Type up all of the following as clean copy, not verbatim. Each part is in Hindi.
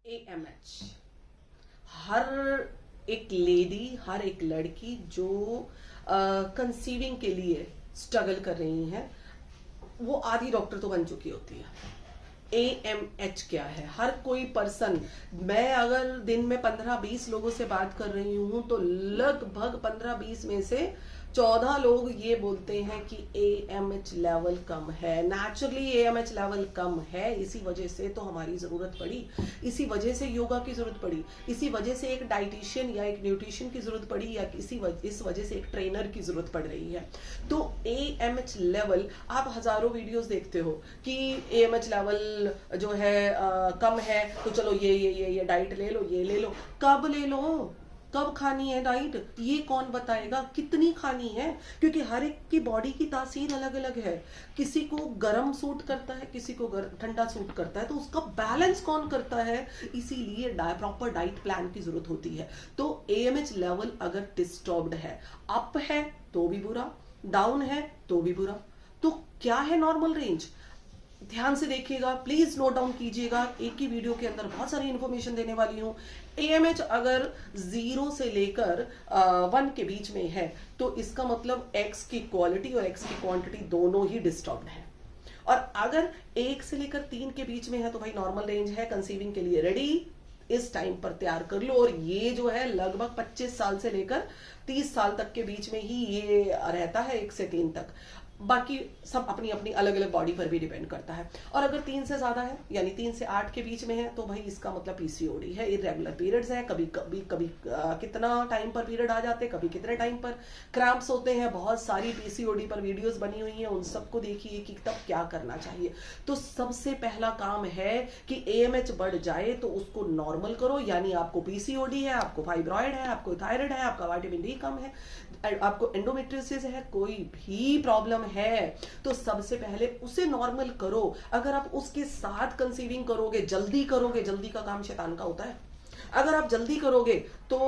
AMH हर एक लेडी, हर एक लड़की जो कंसीविंग के लिए स्ट्रगल कर रही है, वो आधी डॉक्टर तो बन चुकी होती है। AMH क्या है? हर कोई पर्सन, मैं अगर दिन में 15-20 लोगों से बात कर रही हूं तो लगभग 15-20 में से 14 लोग ये बोलते हैं कि AMH लेवल कम है। नेचुरली AMH लेवल कम है, इसी वजह से तो हमारी जरूरत पड़ी, इसी वजह से योगा की जरूरत पड़ी, इसी वजह से एक डाइटिशियन या एक न्यूट्रिशन की जरूरत पड़ी, या इस वजह से एक ट्रेनर की जरूरत पड़ रही है। तो AMH लेवल, आप हजारों वीडियोस देखते हो कि AMH लेवल जो है कम है, तो चलो ये डाइट ले लो, ये ले लो। कब ले लो? कब खानी है डाइट? ये कौन बताएगा कितनी खानी है? क्योंकि हर एक की बॉडी की तासीर अलग अलग है। किसी को गर्म सूट करता है, किसी को ठंडा सूट करता है, तो उसका बैलेंस कौन करता है? इसीलिए प्रॉपर डाइट प्लान की जरूरत होती है। तो AMH लेवल अगर डिस्टर्ब्ड है, अप है तो भी बुरा, डाउन है तो भी बुरा। तो क्या है नॉर्मल रेंज? ध्यान से देखिएगा, प्लीज नोट डाउन कीजिएगा, एक ही वीडियो के अंदर बहुत सारी इंफॉर्मेशन देने वाली हूं। AMH अगर 0 से लेकर 1 के बीच में है, तो इसका मतलब X की क्वालिटी और X की क्वांटिटी दोनों ही डिस्टर्ब्ड है। और अगर 1 से लेकर 3 के बीच में है, तो भाई नॉर्मल रेंज है, कंसीविंग के लिए रेडी, इस टाइम पर तैयार कर लो। और ये जो है लगभग 25 साल से लेकर 30 साल तक के बीच में ही ये रहता है, 1 से 3 तक। बाकी सब अपनी अपनी अलग अलग बॉडी पर भी डिपेंड करता है। और अगर 3 से ज्यादा है, यानी 3 से 8 के बीच में है, तो भाई इसका मतलब PCOD है, इरेगुलर पीरियड्स है, कभी कभी कभी कितना टाइम पर पीरियड आ जाते हैं, कभी कितने टाइम पर क्रैम्प्स होते हैं। बहुत सारी PCOD पर वीडियोस बनी हुई हैं, उन सबको देखिए कि तब क्या करना चाहिए। तो सबसे पहला काम है कि AMH बढ़ जाए तो उसको नॉर्मल करो, यानी आपको PCOD है, आपको फाइब्रॉइड है, आपको थायराइड है, आपका विटामिन D कम है, आपको एंडोमेट्रियोसिस है, कोई भी प्रॉब्लम है, तो सबसे पहले उसे नॉर्मल करो। अगर आप उसके साथ कंसीविंग करोगे, जल्दी करोगे, जल्दी का काम शैतान का होता है, अगर आप जल्दी करोगे तो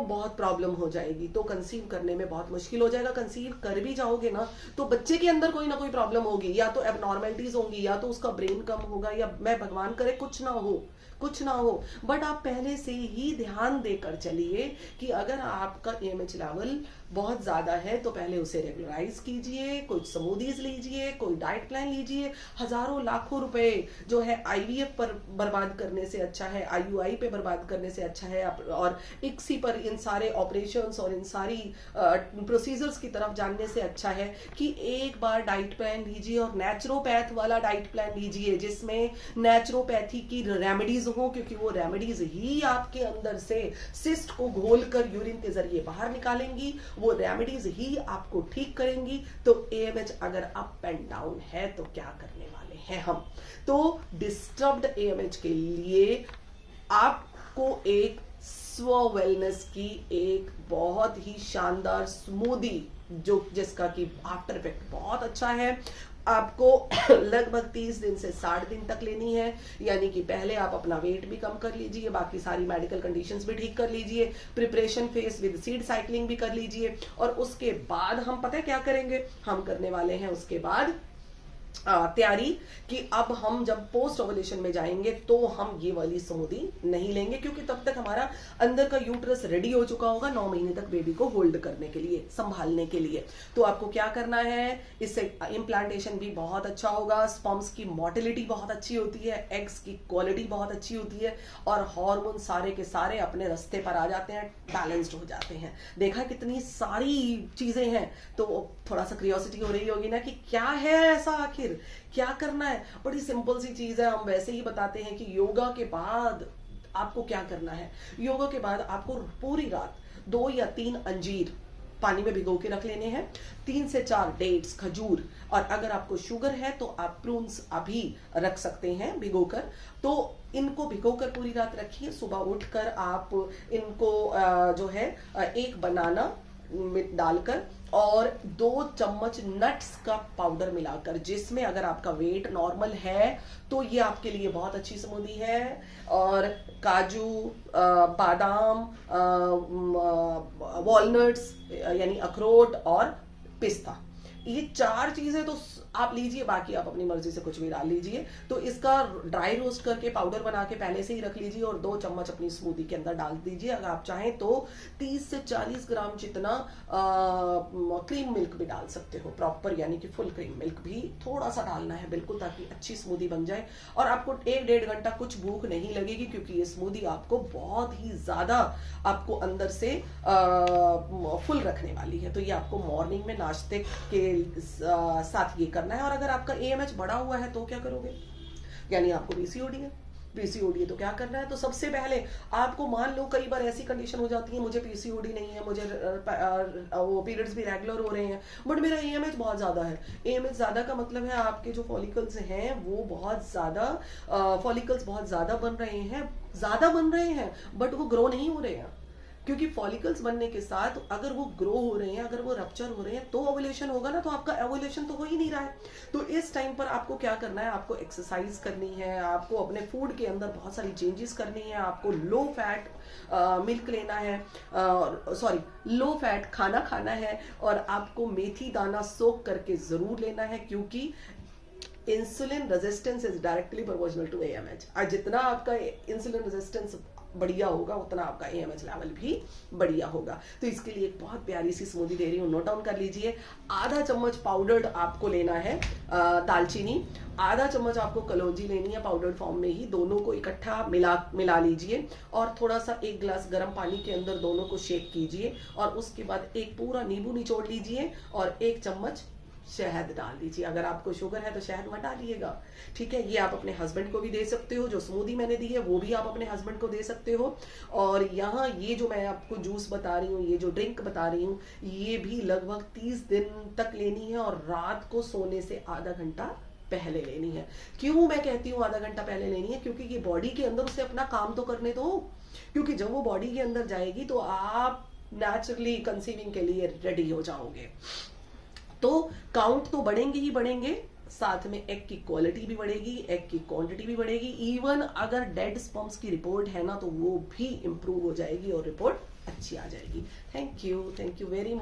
बहुत प्रॉब्लम हो जाएगी, तो कंसीव करने में बहुत मुश्किल हो जाएगा। कंसीव कर भी जाओगे ना, तो बच्चे के अंदर कोई ना कोई प्रॉब्लम होगी, या तो एबनॉर्मेलिटीज होंगी, या तो उसका ब्रेन कम होगा, या मैं भगवान करे कुछ ना हो, कुछ ना हो। बट आप पहले से ही ध्यान देकर चलिए कि अगर आपका AMH लेवल बहुत ज्यादा है, तो पहले उसे रेगुलराइज कीजिए, कुछ स्मूदीज लीजिए, कोई डाइट प्लान लीजिए। हजारों लाखों रुपए जो है IVF पर बर्बाद करने से अच्छा है, IUI पे बर्बाद करने से अच्छा है, और ICSI पर इन सारे ऑपरेशंस और इन सारी प्रोसीजर्स की तरफ जानने से अच्छा है कि एक बार डाइट प्लान लीजिए, और नेचुरोपैथ वाला डाइट प्लान लीजिए, जिसमें नेचुरोपैथी की रेमेडीज हो, क्योंकि वो रेमेडीज ही आपके अंदर से सिस्ट को घोलकर यूरिन के जरिए बाहर निकालेंगी, वो रेमेडीज ही आपको ठीक करेंगी। तो AMH अगर अप एंड डाउन है, तो क्या करने वाले हैं हम? तो डिस्टर्ब्ड AMH के लिए आपको एक स्व वेलनेस की एक बहुत ही शानदार स्मूदी, जो जिसका कि आफ्टर इफेक्ट बहुत अच्छा है, आपको लगभग 30 दिन से 60 दिन तक लेनी है। यानी कि पहले आप अपना वेट भी कम कर लीजिए, बाकी सारी मेडिकल कंडीशंस भी ठीक कर लीजिए, preparation phase with seed cycling भी कर लीजिए, और उसके बाद हम पता है क्या करेंगे? हम करने वाले हैं उसके बाद तैयारी कि अब हम जब पोस्ट ओवुलेशन में जाएंगे तो हम ये वाली स्मूदी नहीं लेंगे, क्योंकि तब तक हमारा अंदर का यूट्रस रेडी हो चुका होगा 9 महीने तक बेबी को होल्ड करने के लिए, संभालने के लिए। तो आपको क्या करना है? इससे इम्प्लांटेशन भी बहुत अच्छा होगा, स्पर्म्स की मोटिलिटी बहुत अच्छी होती है, एग्स की क्वालिटी बहुत अच्छी होती है, और हार्मोन सारे के सारे अपने रास्ते पर आ जाते हैं, बैलेंस्ड हो जाते हैं। देखा कितनी सारी चीजें हैं, तो थोड़ा सा क्यूरियोसिटी हो रही होगी ना कि क्या है ऐसा, आखिर क्या करना है? बड़ी सिंपल सी चीज है, हम वैसे ही बताते हैं कि योगा के बाद आपको क्या करना है। योगा के बाद आपको पूरी रात 2 या 3 अंजीर पानी में भिगो के रख लेने हैं, 3 से 4 डेट्स, खजूर, और अगर आपको शुगर है तो आप प्रून्स अभी रख सकते हैं भिगोकर। तो इनको भिगोकर पूरी रात रखिए, सुबह उठकर आप इनको जो है एक बनाना डालकर और 2 चम्मच नट्स का पाउडर मिलाकर, जिसमें अगर आपका वेट नॉर्मल है तो ये आपके लिए बहुत अच्छी स्मूदी है, और काजू, बादाम, वॉलनट्स यानी अखरोट और पिस्ता, ये 4 चीजें तो आप लीजिए, बाकी आप अपनी मर्जी से कुछ भी डाल लीजिए। तो इसका ड्राई रोस्ट करके पाउडर बना के पहले से ही रख लीजिए और 2 चम्मच अपनी स्मूदी के अंदर डाल दीजिए। अगर आप चाहें तो 30 से 40 ग्राम जितना क्रीम मिल्क भी डाल सकते हो, प्रॉपर यानी कि फुल क्रीम मिल्क भी थोड़ा सा डालना है बिल्कुल, ताकि अच्छी स्मूदी बन जाए। और आपको 1-1.5 घंटा कुछ भूख नहीं लगेगी, क्योंकि ये स्मूदी आपको बहुत ही ज्यादा आपको अंदर से फुल रखने वाली है। तो ये आपको मॉर्निंग में नाश्ते के साथ ये करना है। और अगर आपका एएमएच बढ़ा हुआ है तो क्या करोगे, यानी आपको पीसीओडी है। पीसीओडी है तो क्या करना है, तो सबसे पहले आपको, मान लो कई बार ऐसी कंडीशन हो जाती है, मुझे पीसीओडी नहीं है, मुझे वो पीरियड्स भी रेगुलर हो रहे हैं, बट मेरा एएमएच बहुत ज्यादा है। एएमएच ज्यादा का मतलब है आपके जो फॉलिकल्स हैं वो बहुत ज्यादा, फॉलिकल्स बहुत ज्यादा बन रहे हैं बट वो ग्रो नहीं हो रहे हैं। क्योंकि फॉलिकल्स बनने के साथ अगर वो ग्रो हो रहे हैं, अगर वो रप्चर हो रहे हैं तो ओव्यूलेशन होगा ना, तो आपका ओव्यूलेशन तो हो ही नहीं रहा है। तो इस टाइम पर आपको क्या करना है, आपको एक्सरसाइज करनी है, आपको अपने फूड के अंदर बहुत सारी चेंजेस करनी है, आपको लो फैट मिल्क लेना है, लो फैट खाना खाना है, और आपको मेथी दाना सोक करके जरूर लेना है, क्योंकि insulin resistance is directly proportional to AMH. और जितना आपका इंसुलिन रेजिस्टेंस बढ़िया होगा उतना आपका एएमएच लेवल भी बढ़िया होगा। तो इसके लिए एक बहुत प्यारी सी स्मूदी दे रही हूँ, नोट डाउन कर लीजिए। आधा चम्मच पाउडर्ड आपको लेना है दालचीनी, आधा चम्मच आपको कलौंजी लेनी है पाउडर्ड फॉर्म में ही, दोनों को इकट्ठा मिला लीजिए और थोड़ा सा 1 गिलास गर्म पानी के अंदर दोनों को शेक कीजिए। और उसके बाद एक पूरा नींबू निचोड़ लीजिए और 1 चम्मच शहद डाल दीजिए। अगर आपको शुगर है तो शहद मत डालिएगा, ठीक है। ये आप अपने हस्बैंड को भी दे सकते हो, जो स्मूदी मैंने दी है वो भी आप अपने हस्बैंड को दे सकते हो। और यहाँ ये जो मैं आपको जूस बता रही हूँ, ये जो ड्रिंक बता रही हूँ, ये भी लगभग 30 दिन तक लेनी है और रात को सोने से आधा घंटा पहले लेनी है। क्यों मैं कहती हूँ आधा घंटा पहले लेनी है, क्योंकि ये बॉडी के अंदर उसे अपना काम तो करने दो, क्योंकि जब वो बॉडी के अंदर जाएगी तो आप नेचुरली कंसीविंग के लिए रेडी हो जाओगे। तो काउंट तो बढ़ेंगे ही बढ़ेंगे, साथ में एग की क्वालिटी भी बढ़ेगी, एग की क्वांटिटी भी बढ़ेगी। इवन अगर डेड स्पर्म्स की रिपोर्ट है ना, तो वो भी इंप्रूव हो जाएगी और रिपोर्ट अच्छी आ जाएगी। Thank you very much.